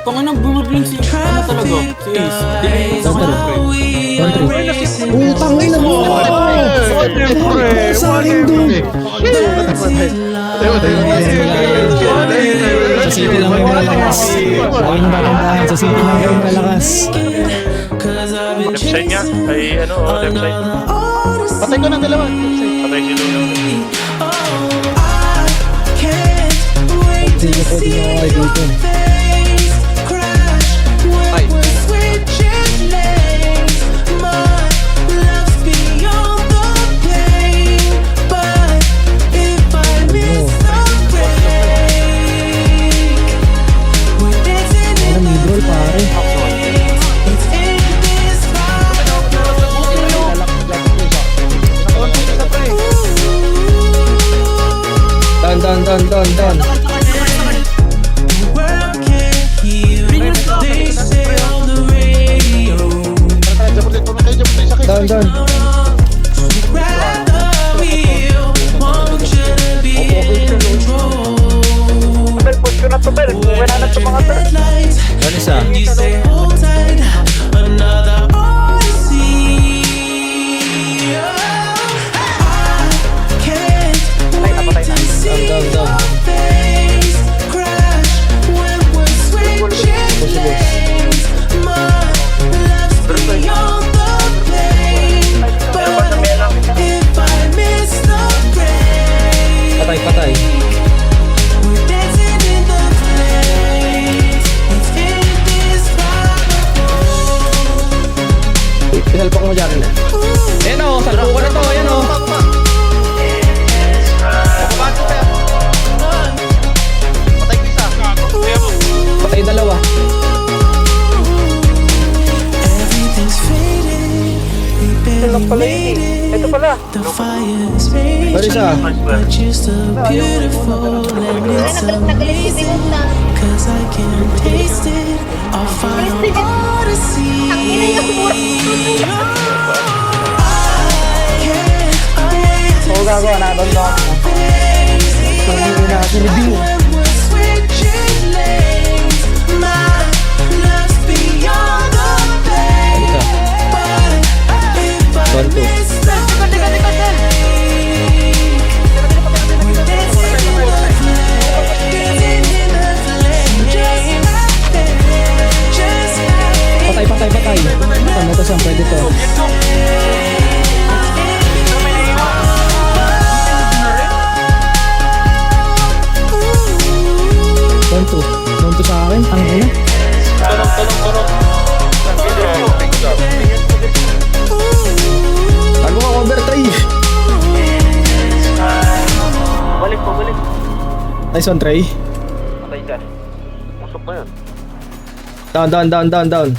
Kung ano, bumabling si, ano talaga, si Ace. Utang ina mo! Sa akin dun! Sa city lang kayo malakas. Laging tatandaan, sa city lang kayo malakas. Left side nga. Ay ano, left side. Patay ko ng dalawa. Patay sila yung... Hindi ko pwede nyo kayo dito. Ay. Ano, mid-roll pare. Down. Down. Tubel, push ko na tubel. Wala na ito mga tubel. Ano isa? Down. Patay. Pinalpak mo dyan. Ayan o, salpo ko na to. Ayan o. Patay ko isa. Patay dalawa. Lang pala yun eh. Ito pala. Pero isa. Oo, gago. Nakadon ako. Hindi na ako nabing. Patay. Ano to saan pwede to? Doon to sa akin? Ang ina? Tulong. Tago ka cover 3. Balik. Nice one, Trey. Patay ka. Usok na yun. Down.